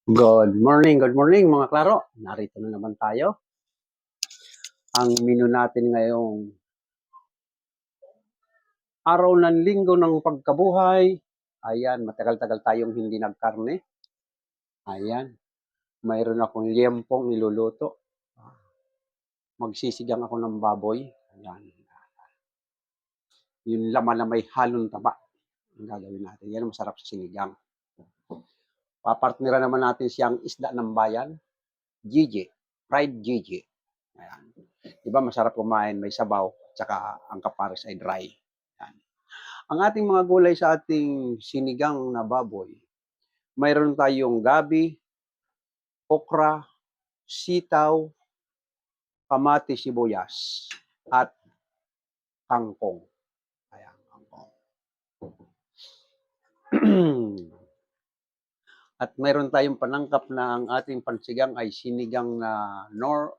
Good morning mga klaro. Narito na naman tayo. Ang menu natin ngayong araw ng linggo ng pagkabuhay. Ayan, matagal-tagal tayong hindi nagkarne. Ayan, mayroon akong liempong niluluto. Magsisigang ako ng baboy. Ayan, yung laman na may halong taba. Ang gagawin natin. Yan ang masarap sa sinigang. Papartnera naman natin siyang isda ng bayan. Gigi. Fried Gigi. Ayan. Diba masarap kumain, may sabaw, tsaka ang kapares ay dry. Ayan. Ang ating mga gulay sa ating sinigang na baboy, mayroon tayong gabi, okra, sitaw, kamatis, sibuyas, at kangkong. Ayan, kangkong. At mayroon tayong panangkap na ang ating pansigang ay sinigang na nor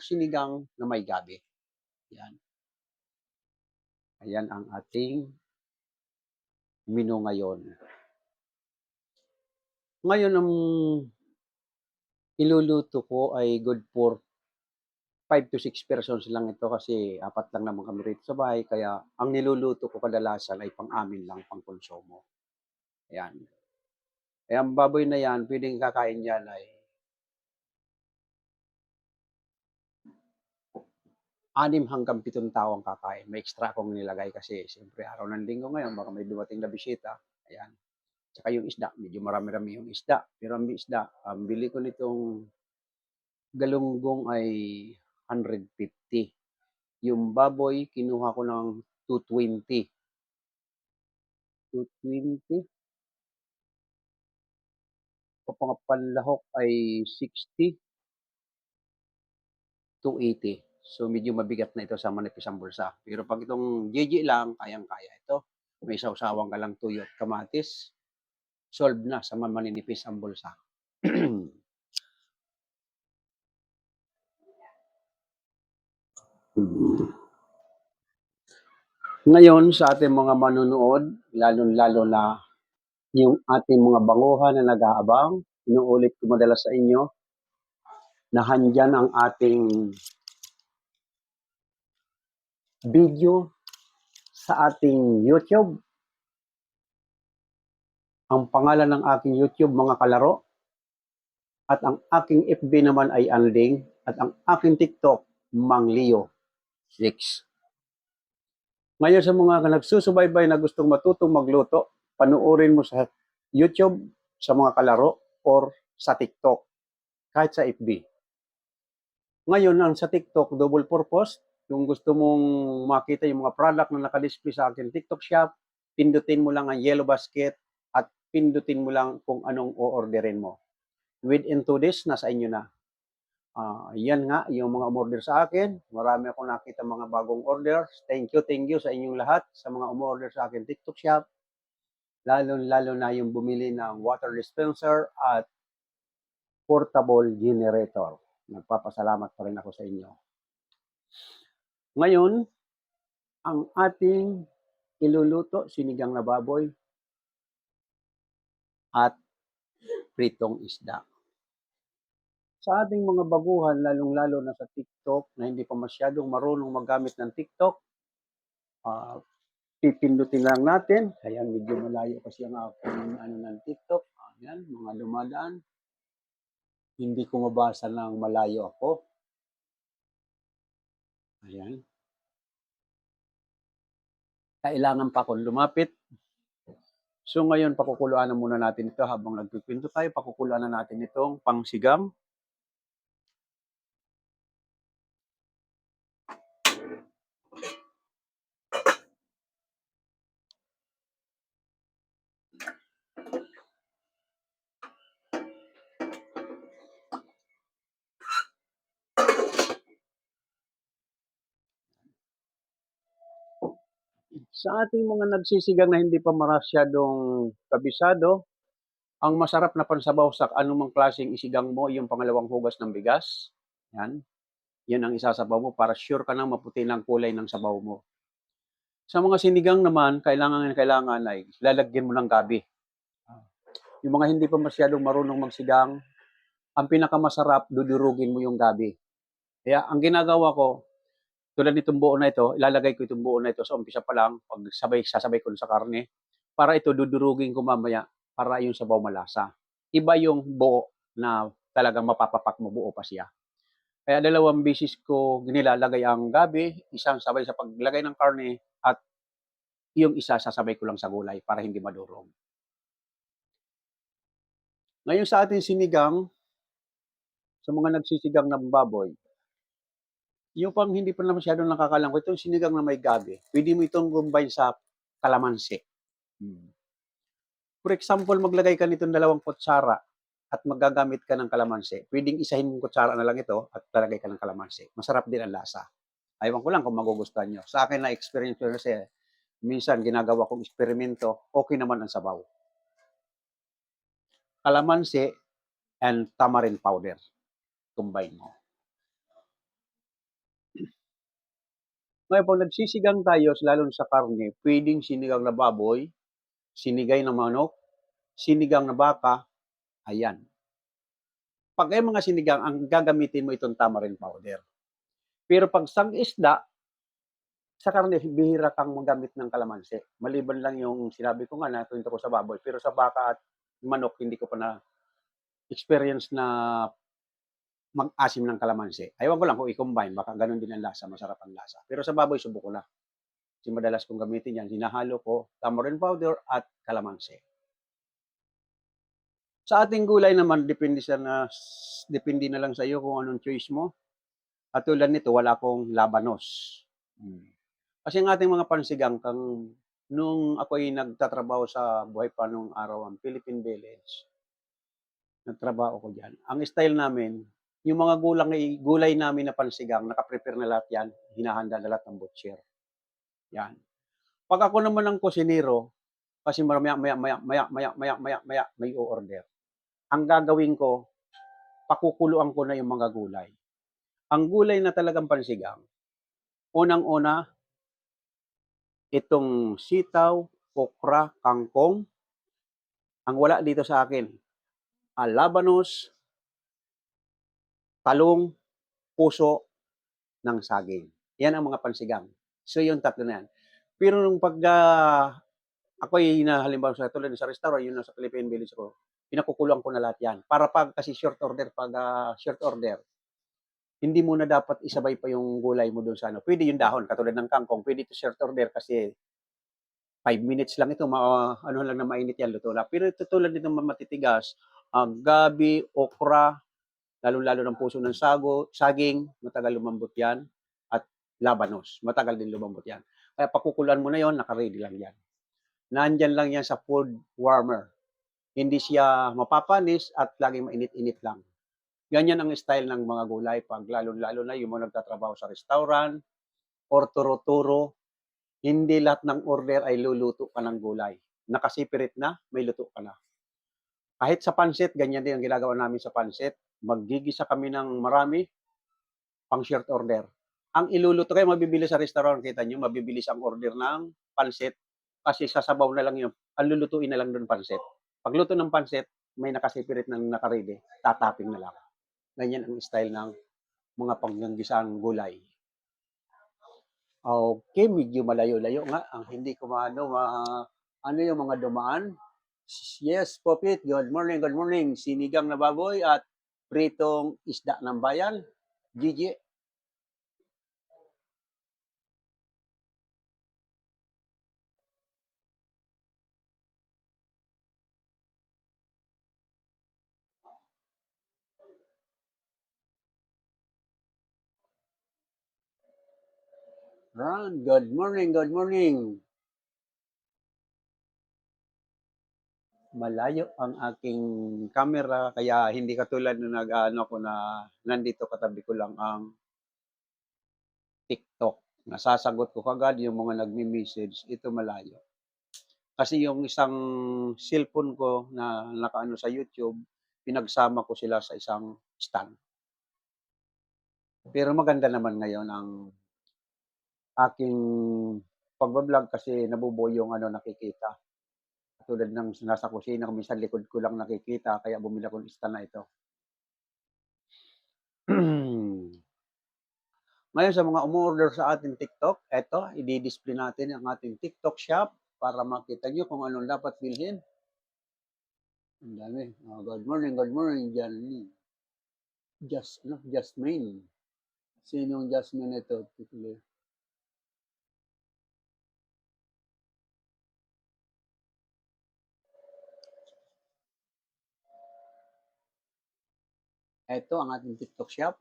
sinigang na may gabi. Ayan. Ayan ang ating menu ngayon. Ngayon ang iluluto ko ay good for 5 to 6 persons lang ito kasi apat lang naman kami rito sa bahay. Kaya ang niluluto ko kadalasan ay pang-amin lang, pang-konsumo. Ayan. Kaya ang baboy na yan, pwedeng kakain yan ay 6 hanggang 7 tao ang kakain. May extra akong nilagay kasi siyempre araw ng linggo ngayon, baka may dumating na bisita. Ayan. Tsaka yung isda, medyo marami-rami yung isda. Pero ang isda, bili ko nitong galunggong ay 150. Yung baboy, kinuha ko ng 220. 220. Kapag panlahok ay 60 to 80. So medyo mabigat na ito sa manipis ang bulsa. Pero pag itong GG lang, kayang-kaya ito. May sawsawang ka lang tuyo at kamatis. Solve na sa maninipis ang bulsa. Ngayon sa ating mga manunood, lalo-lalo na yung ating mga banguhan na nag-aabang, inuulit ko madalas sa inyo na handyan ang ating video sa ating YouTube. Ang pangalan ng aking YouTube, mga kalaro, at ang aking FB naman ay Anding, at ang aking TikTok, Mang Leo 6. Ngayon sa mga nagsusubaybay na gustong matutong magluto, panuorin mo sa YouTube, sa mga kalaro, or sa TikTok, kahit sa FB. Ngayon, ang sa TikTok, double purpose. Kung gusto mong makita yung mga product na nakadisplay sa akin TikTok shop, pindutin mo lang ang yellow basket at pindutin mo lang kung anong o-orderin mo. Within 2 days, nasa inyo na. Yan nga, yung mga umorder sa akin. Marami akong nakita mga bagong orders. Thank you sa inyong lahat sa mga umorder sa akin TikTok shop. Lalo na yung bumili ng water dispenser at portable generator. Nagpapasalamat pa rin ako sa inyo. Ngayon, ang ating iluluto, sinigang na baboy at pritong isda. Sa ating mga baguhan, lalong-lalo na sa TikTok, na hindi pa masyadong marunong magamit ng TikTok, pipindutin lang natin. Kaya medyo malayo kasi ang aking ng TikTok. Ayan, mga dumadaan. Hindi ko mabasa ng malayo ako. Ayan. Kailangan pa akong lumapit. So ngayon, pakukuluan na muna natin ito habang nagpipinto tayo. Pakukuluan na natin itong pangsigang. Sa ating mga nagsisigang na hindi pa masyadong kabisado, ang masarap na pansabaw sa anumang klaseng isigang mo, yung pangalawang hugas ng bigas. Yan. Yan ang isasabaw mo para sure ka nang maputi ng kulay ng sabaw mo. Sa mga sinigang naman, kailangan ay lalagyan mo ng gabi. Yung mga hindi pa masyadong marunong magsigang, ang pinakamasarap, dudurugin mo yung gabi. Kaya ang ginagawa ko, tulad nitong buo na ito, ilalagay ko itong buo na ito sa umpisa pa lang, pag sasabay ko sa karne, para ito dudurugin ko mamaya para yung sabaw malasa. Iba yung buo na talagang mapapapak mo, buo pa siya. Kaya dalawang bisis ko nilalagay ang gabi, isang sabay sa paglagay ng karne at yung isa sasabay ko lang sa gulay para hindi madurog. Ngayon sa ating sinigang, sa mga nagsisigang ng baboy, yung pang hindi pa na masyadong nakakalam ko, itong sinigang na may gabi, pwede mo itong combine sa kalamansi. Hmm. For example, maglagay ka nitong 2 kutsara at magagamit ka ng kalamansi. Pwedeng isahin mong kutsara na lang ito at lalagay ka ng kalamansi. Masarap din ang lasa. Aywan ko lang kung magugustuhan nyo. Sa akin na experience ko kasi, minsan ginagawa kong eksperimento, okay naman ang sabaw. Kalamansi and tamarind powder. Combine mo. Ngayon, pag nagsisigang tayo, lalo sa karne, pwedeng sinigang na baboy, sinigay na manok, sinigang na baka, ayan. Pag ay mga sinigang, ang gagamitin mo itong tamarind powder. Pero pag sang-isda, sa karne, bihira kang magamit ng kalamansi. Maliban lang yung sinabi ko nga na kwento ko sa baboy. Pero sa baka at manok, hindi ko pa na experience na mag-asim ng kalamansi. Ayaw ko lang kung i-combine, baka ganun din ang lasa, masarap ang lasa. Pero sa baboy, subok ko na. Kasi madalas kong gamitin yan, hinahalo ko tamarind powder at kalamansi. Sa ating gulay naman, depende na lang sa iyo kung anong choice mo. At tulad nito, wala akong labanos. Kasi ang ating mga pansigang, nung ako'y nagtatrabaho sa buhay pa nung araw ang Philippine Village, nagtrabaho ko diyan. Ang style namin, yung mga gulay namin na pansigang, naka-prepare na lahat yan, hinahanda na lahat ng butcher. Yan. Pag ako naman ang kusinero, kasi maya, may o-order. Ang gagawin ko, pakukuluan ko na yung mga gulay. Ang gulay na talagang pansigang, unang-una, itong sitaw, okra, kangkong. Ang wala dito sa akin, labanos, talong, puso ng saging. Yan ang mga pansigang. So yung tatlo na yan. Pero nung pag ako'y halimbawa sa tulad sa restaurant, yun sa Philippine Village ko, pinakukulang ko na lahat yan. Para pag kasi short order, hindi mo na dapat isabay pa yung gulay mo doon sa ano. Pwede yung dahon, katulad ng kangkong, pwede ito short order kasi 5 minutes lang ito, ano lang na mainit yan, luto na. Pero ito tulad nitong matitigas, gabi, okra, lalo-lalo ng puso ng saging, matagal lumambot yan, at labanos, matagal din lumambot yan. Kaya pakukulan mo na yon, naka-ready lang yan. Nandyan lang yan sa food warmer. Hindi siya mapapanis at laging mainit-init lang. Ganyan ang style ng mga gulay pag lalo-lalo na yung mga nagtatrabaho sa restaurant or turo-turo, hindi lahat ng order ay luluto ka ng gulay. Nakasipirit na, may luto ka na. Kahit sa pansit, ganyan din ang ginagawa namin sa pansit. Maggigisa kami ng marami, pang short order. Ang iluluto kayo, mabibili sa restaurant, kita nyo, mabibilis ang order ng pansit kasi sasabaw na lang yun. Ang lulutuin na lang doon pansit. Pagluto ng pansit, may nakasipirit ng nakaredy, tataping na lang. Ganyan ang style ng mga pangganggisang gulay. Okay, medyo malayo-layo nga. Ang hindi ko ano yung mga dumaan. Yes, Popit, good morning, good morning. Sinigang na baboy at pritong isda ng bayan. Gigi. Ron, good morning, good morning. Malayo ang aking camera kaya hindi katulad nung nag-ano ko na nandito katabi ko lang ang TikTok. Nasasagot ko kagad yung mga nagme-message. Ito malayo. Kasi yung isang cellphone ko na nakaano sa YouTube, pinagsama ko sila sa isang stand. Pero maganda naman ngayon ang aking pagbablog kasi nabubuo yung ano nakikita. Tulad ng nasa kusina, minsan likod ko lang nakikita, kaya bumili ako ng stand na ito. Ngayon sa mga umorder sa ating TikTok, eto, i-display natin ang ating TikTok shop para makita nyo kung anong dapat bilhin. Ang dami. Good morning, Johnny. Jasmine. Sinong Jasmine ito? Ito ang ating TikTok shop.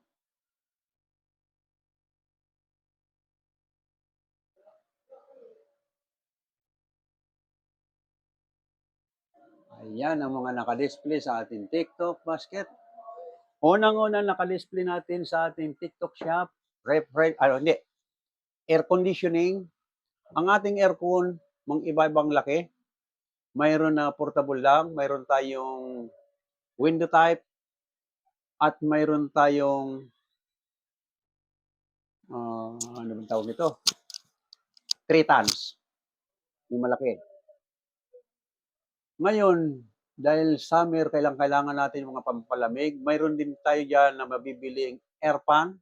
Ayan ang mga nakadisplay sa ating TikTok basket. Unang-una nakadisplay natin sa ating TikTok shop, air conditioning. Ang ating aircon, mga iba-ibang laki. Mayroon na portable lang, mayroon tayong window type, at mayroon tayong ano bang tawag nito? 3 tons. Yung malaki. Ngayon, dahil summer, kailangan natin mga pampalamig. Mayroon din tayo dyan na mabibiling air fan,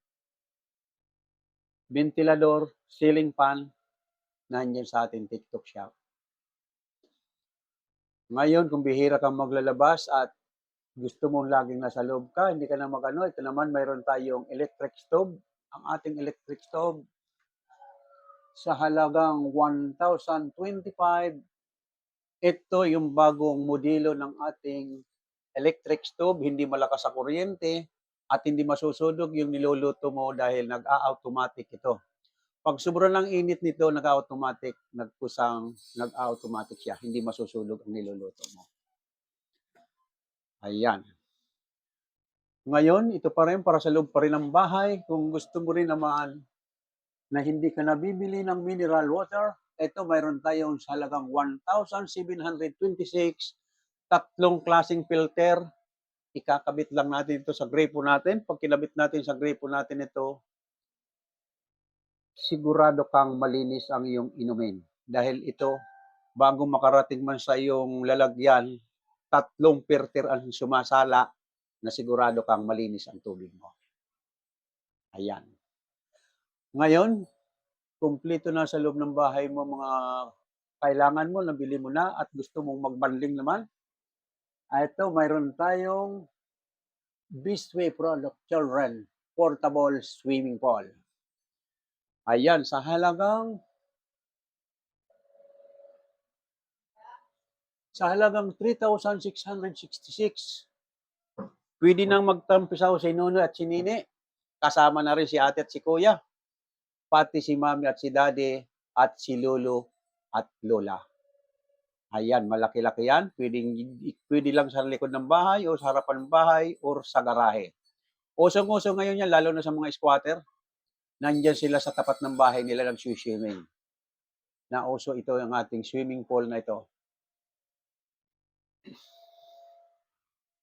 ventilador, ceiling fan, nandiyan sa ating TikTok shop. Ngayon, kung bihira kang maglalabas at gusto mong laging nasa loob ka, hindi ka na magano, ito naman mayroon tayong electric stove. Ang ating electric stove sa halagang 1,025. Ito yung bagong modelo ng ating electric stove, hindi malakas sa kuryente at hindi masusunog yung niluluto mo dahil nag-a-automatic ito. Pag sobrang ng init nito, nag-automatic siya, hindi masusunog ang niluluto mo. Ayan. Ngayon, ito pa rin para sa loob pa rin ng bahay. Kung gusto mo rin naman na hindi ka nabibili ng mineral water, ito mayroon tayong sa halagang 1,726, tatlong klaseng filter. Ikakabit lang natin ito sa gripo natin. Pag kinabit natin sa gripo natin ito, sigurado kang malinis ang iyong inumin. Dahil ito, bago makarating man sa iyong lalagyan, tatlong filter ang sumasala na sigurado kang malinis ang tubig mo. Ayan. Ngayon, kumpleto na sa loob ng bahay mo mga kailangan mo, nabili mo na at gusto mong magbanding naman. Ito, mayroon tayong Bisway Product Children Portable Swimming Pool. Ayan, sa halagang 3,666. Pwede nang magtampisaw si Nuno at si Nini. Kasama na rin si ate at si kuya. Pati si mami at si daddy at si lolo at lola. Ayan, malaki-laki yan. Pwede lang sa likod ng bahay o sa harapan ng bahay o sa garahe. Usong-uso ngayon yan, lalo na sa mga squatter. Nandyan sila sa tapat ng bahay nila nag-swimming. Nauso ito ang ating swimming pool na ito.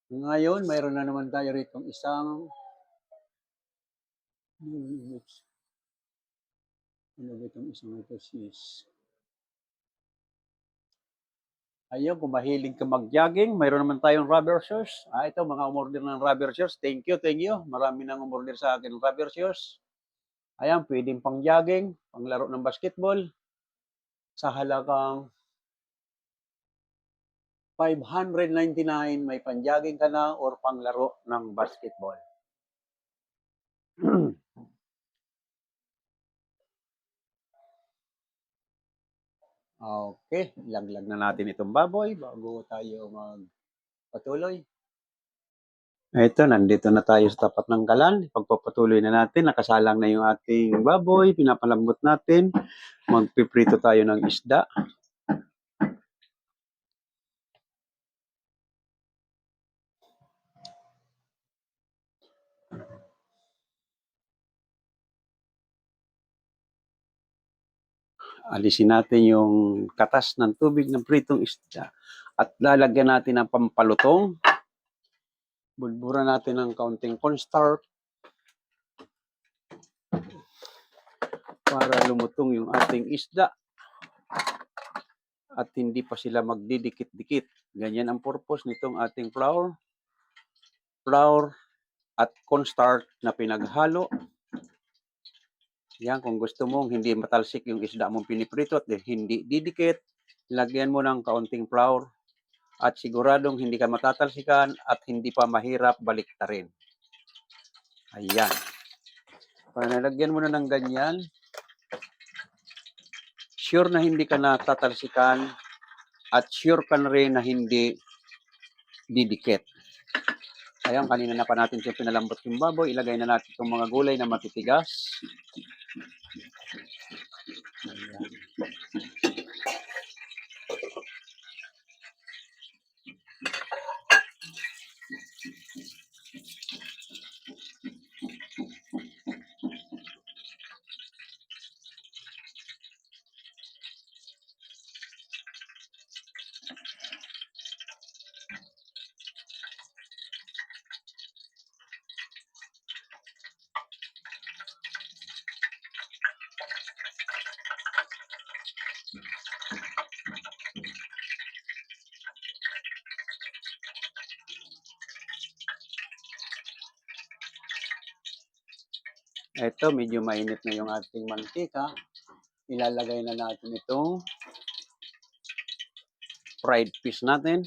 Ngayon, mayroon na naman tayo rito isang ano ba itong isang ito sis? Ayun, kung mahilig ka mag-jogging, mayroon naman tayong rubber shoes. Ito, mga umorder ng rubber shoes. Thank you. Marami nang umorder sa akin ng rubber shoes. Ayan, pwedeng pang jogging, pang laro ng basketball. Sa halagang 599, may pang-jogging ka na or pang laro ng basketball. Okay, laglag na natin itong baboy bago tayo magpatuloy. Ito, nandito na tayo sa tapat ng kalan. Pagpapatuloy na natin, nakasalang na yung ating baboy, pinapalambot natin. Magpiprito tayo ng isda. Alisin natin yung katas ng tubig ng pritong isda at lalagyan natin ng pampalutong. Bulburan natin ng kaunting cornstarch para lumutong yung ating isda. at hindi pa sila magdidikit-dikit. Ganyan ang purpose nitong ating flour at cornstarch na pinaghalo. Yan, kung gusto mong hindi matalsik yung isda mong piniprito at hindi didikit, lagyan mo ng kaunting flour at siguradong hindi ka matatalsikan at hindi pa mahirap baliktarin. Ayan. Pag nalagyan mo na ng ganyan, sure na hindi ka natatalsikan at sure ka na rin na hindi didikit. Ayan, kanina na pa natin yung pinalambot yung baboy. Ilagay na natin itong mga gulay na matitigas. Ito, medyo mainit na yung ating mantika. Ilalagay na natin itong fried fish natin.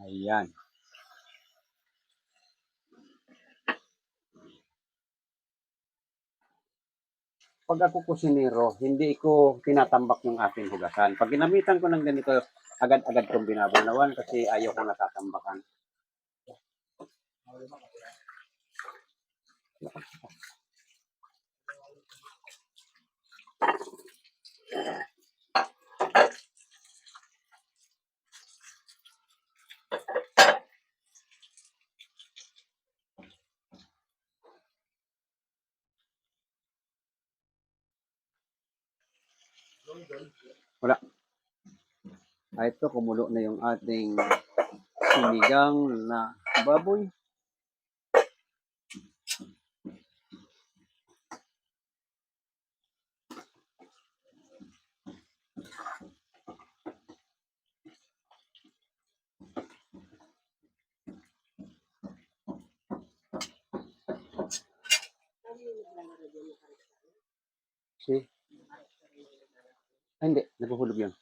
Ayan. Pag ako kusinero, hindi ko tinatambak yung aking hugasan. Pag ginamitan ko ng ganito, agad-agad kong binabanawan kasi ayaw kong natatambakan. Wala. Ito, kumulo na yung ating sinigang na baboy. See? Hindi, naguhulog yun.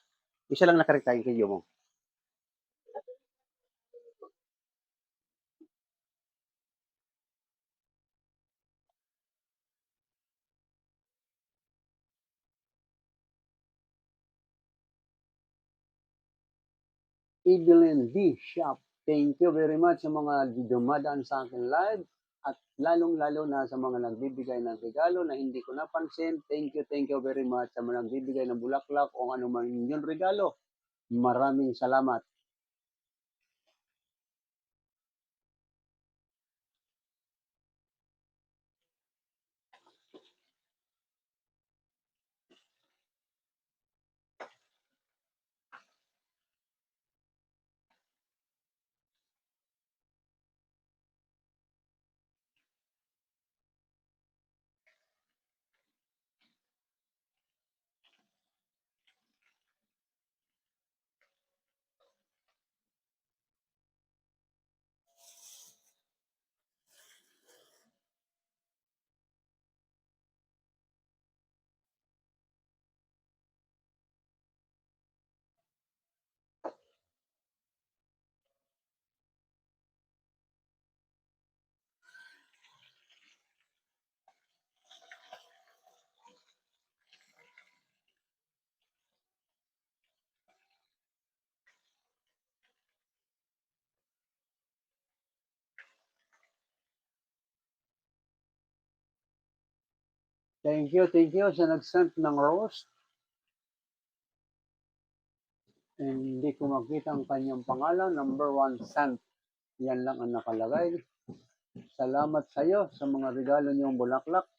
Isa lang nakarita yung video mo. Evelyn D. Shop. Thank you very much sa mga dumadaan sa akin live at lalong-lalo na sa mga nagbibigay ng regalo na hindi ko napansin. Thank you very much sa mga nagbibigay ng bulaklak o ano man yung regalo. Maraming salamat. Thank you sa nag-send ng rose. Hindi ko makita ang kanyang pangalan. Number 1 sent. Yan lang ang nakalagay. Salamat sa iyo sa mga regalo niyong bulaklak.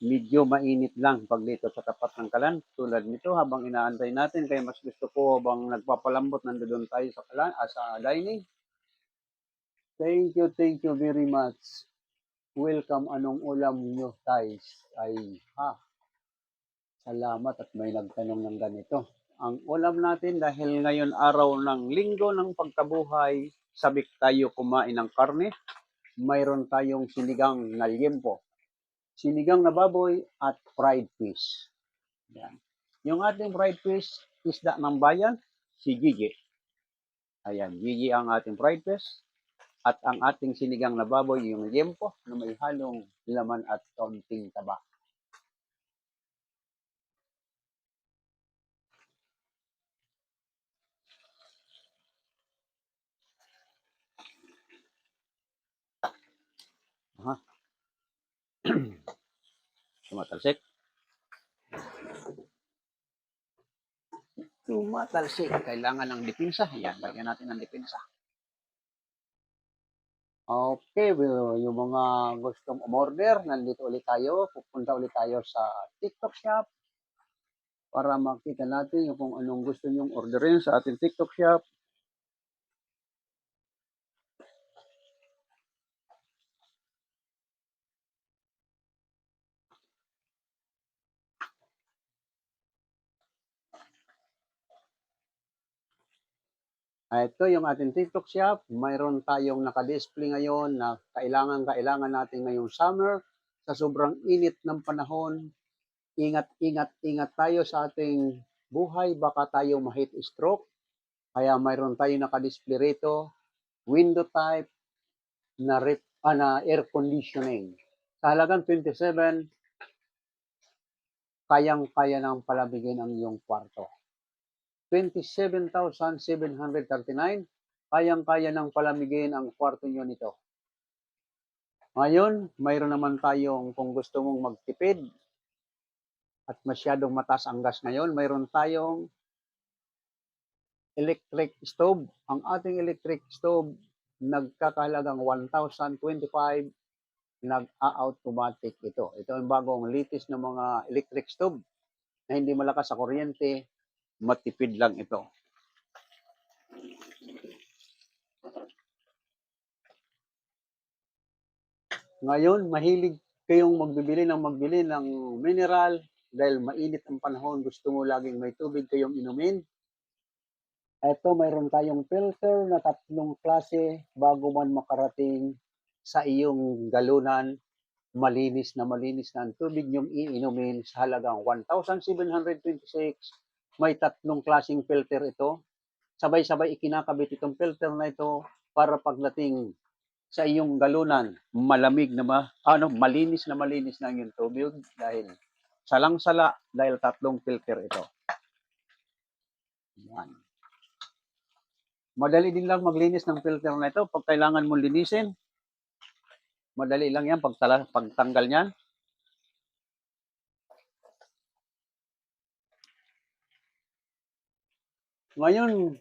medyo mainit lang pag dito sa tapat ng kalan. Tulad nito, habang inaantay natin, kaya mas gusto ko habang nagpapalambot, nandoon tayo sa kalan, sa dining. Thank you very much. Welcome, anong ulam nyo, guys? Ay, salamat at may nagtanong ng ganito. Ang ulam natin dahil ngayon araw ng linggo ng pagkabuhay, sabik tayo kumain ng karne. Mayroon tayong sinigang na liempo, sinigang na baboy at fried fish. Yan. Yung ating fried fish, isda ng bayan, si Gigi. Ayan, Gigi ang ating fried fish. At ang ating sinigang na baboy, yung liempo na may halong laman at kaunting taba. Tumatalsik. Tumatalsik. Kailangan ng depensa. Ayan, lagyan natin ng depensa. Okay, well, yung mga gustong umorder, nandito ulit tayo. Pupunta ulit tayo sa TikTok shop para makita natin yung kung anong gusto nyong orderin sa ating TikTok shop. Ito yung ating TikTok shop. Mayroon tayong naka-display ngayon na kailangan natin ngayong summer. Sa sobrang init ng panahon, ingat tayo sa ating buhay. Baka tayo ma-heat stroke. Kaya mayroon tayong naka-display rito. Window type na air conditioning. Sa halagang 27, kayang-kaya ng palamigin ang iyong kwarto. 27,739, kayang-kaya ng palamigin ang kwarto nyo nito. Ngayon, mayroon naman tayong, kung gusto mong magtipid at masyadong mataas ang gas ngayon, mayroon tayong electric stove. Ang ating electric stove, nagkakahalagang 1,025, nag-automatic ito. Ito ang bagong latest na mga electric stove na hindi malakas sa kuryente, matipid lang ito. Ngayon, mahilig kayong magbili ng mineral dahil mainit ang panahon, gusto mo laging may tubig kayong inumin. Ito, mayroon tayong filter na 3 klase bago man makarating sa iyong galunan. Malinis na ang tubig niyong iinumin sa halagang 1,726. May 3 klaseng filter ito. Sabay-sabay ikinakabit itong filter na ito para pagdating sa iyong galunan, malinis na ang iyong tubig dahil salang-sala dahil 3 filter ito. Yan. Madali din lang maglinis ng filter na ito. Pag kailangan mong linisin, madali lang yan pagtanggal niyan. Ngayon,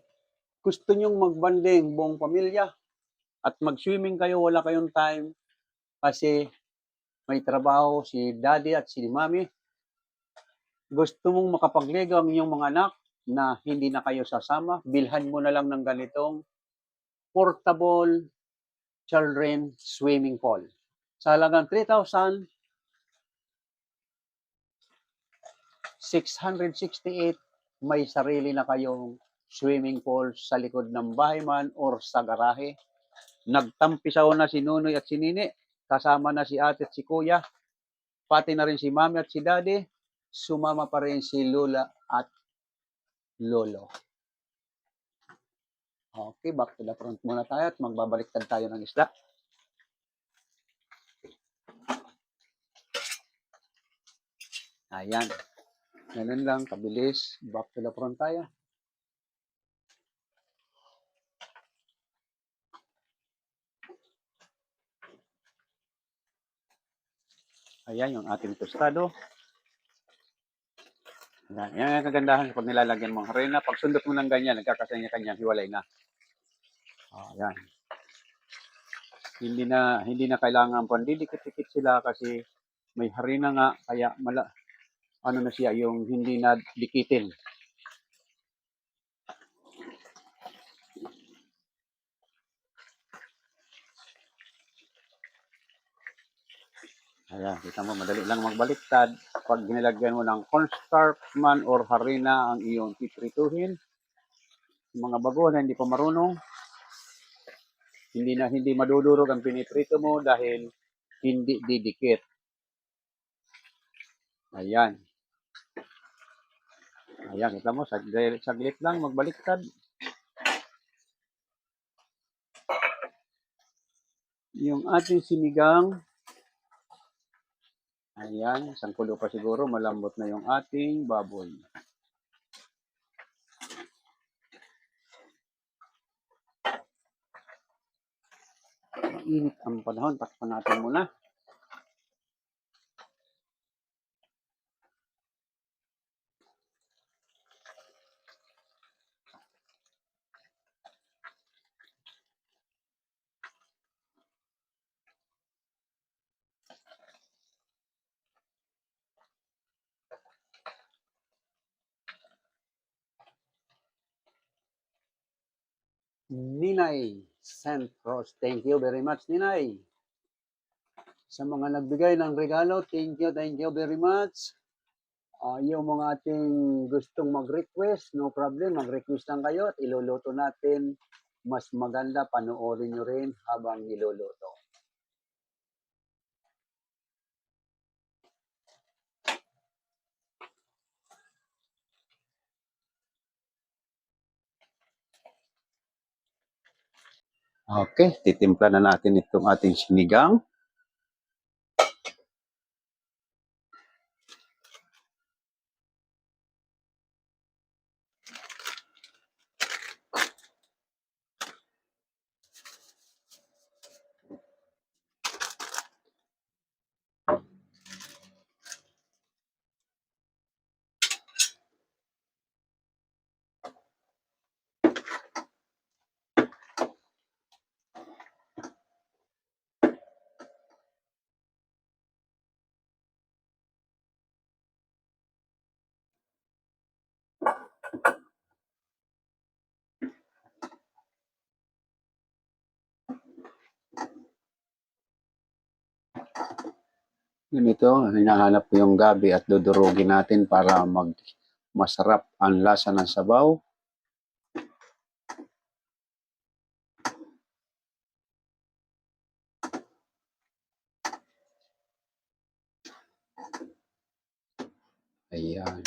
gusto nyong magbanding buong pamilya at mag-swimming kayo, wala kayong time kasi may trabaho si daddy at si mami. Gusto mong makapagligo ang inyong mga anak na hindi na kayo sasama, bilhan mo na lang ng ganitong portable children swimming pool. Sa halagang 3,668, may sarili na kayong swimming pool sa likod ng bahay man or sa garahe. Nagtampisaw na si Nunoy at si Nini, kasama na si ate at si kuya, pati na rin si mami at si daddy, sumama pa rin si Lola at Lolo. Okay, back to the front muna tayo at magbabaliktad tayo ng isda. Ayan. Ganun lang, kabilis. Back to the front tayo. Ayan yung ating tostado. Ayan, yan ang kagandahan pag nilalagyan mo ng harina. Pag sundot mo ng ganyan, nagkakasanya-kanya, hiwalay na. Ayan. Hindi na kailangan pandidikit-dikit sila kasi may harina nga, kaya ano na siya, yung hindi na dikitin. Ayan, kita mo, madali lang magbaliktad. Pag nilagyan mo ng cornstarch man or harina ang iyong piprituhin, mga bago na hindi pa marunong, hindi madudurog ang piniprito mo dahil hindi didikit. Ayan. Ayan, kita mo, saglit lang magbaliktad. Yung ating sinigang, ayan, isang kulo pa siguro, malambot na yung ating baboy. Mainit ang panahon, takpan natin muna. Ninay St. Rose, thank you very much, Ninay. Sa mga nagbigay ng regalo, thank you very much. Yung mga ating gustong mag-request, no problem, mag-request lang kayo at iluluto natin. Mas maganda, panoorin nyo rin habang niluluto. Okay, titimpla na natin itong ating sinigang. Ganito, hinahanap ko yung gabi at dudurugin natin para masarap ang lasa ng sabaw. Ayan.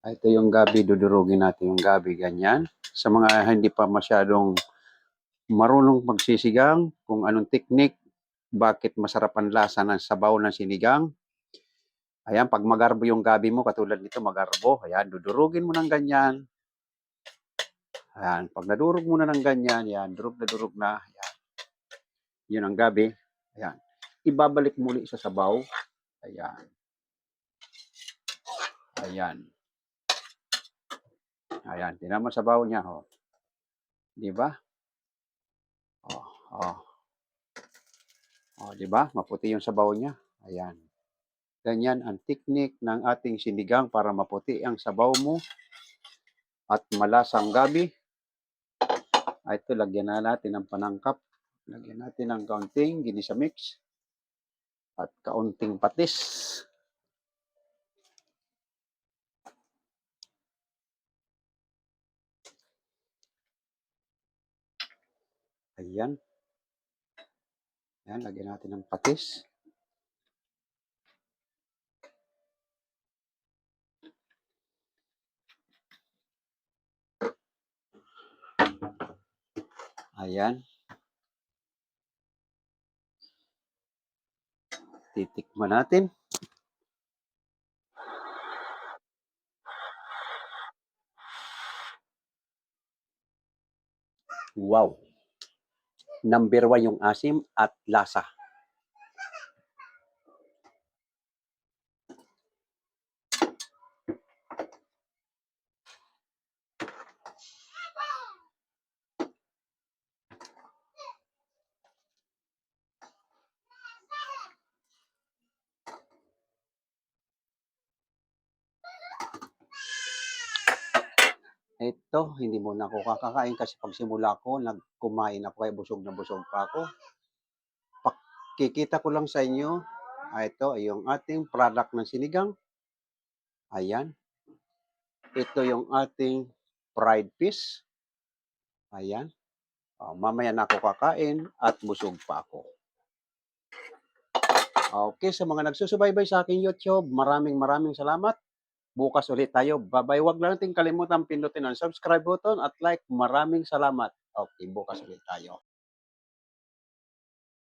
Ito yung gabi, dudurugin natin yung gabi, ganyan. Sa mga hindi pa masyadong marunong magsisigang, kung anong teknik, bakit masarap ang lasa ng sabaw ng sinigang. Ayan, pag magarbo yung gabi mo, katulad nito, magarbo. Ayan, dudurugin mo ng ganyan. Ayan, pag nadurog mo na ng ganyan, yan, durog na. Ayan. Yun ang gabi. Ayan. Ibabalik muli sa sabaw. Ayan. Ayan. Ayan, tinan mo sabaw niya, oh. Di ba? Oh, oh. Oh, di ba? Maputi yung sabaw niya. Ayan. Ganyan ang teknik ng ating sinigang para maputi ang sabaw mo at malasang gabi. Ito, lagyan na natin ng panangkap. Lagyan natin ng kaunting ginisa mix at kaunting patis. Ayan. Ayan, lagyan natin ng patis. Ayan. Titikman natin. Wow. Number 1 yung asim at lasa. Ito, hindi muna ako kakakain kasi pagsimula ko, nagkumain ako kaya busog na busog pa ako. Pakikita ko lang sa inyo, ito yung ating product ng sinigang. Ayan. Ito yung ating fried fish. Ayan. Mamaya na ako kakain at busog pa ako. Okay, sa mga nagsusubaybay sa aking YouTube, maraming salamat. Bukas ulit tayo. Bye-bye. Huwag lang natin kalimutan pindutin ang subscribe button at like. Maraming salamat. Okay, bukas ulit tayo.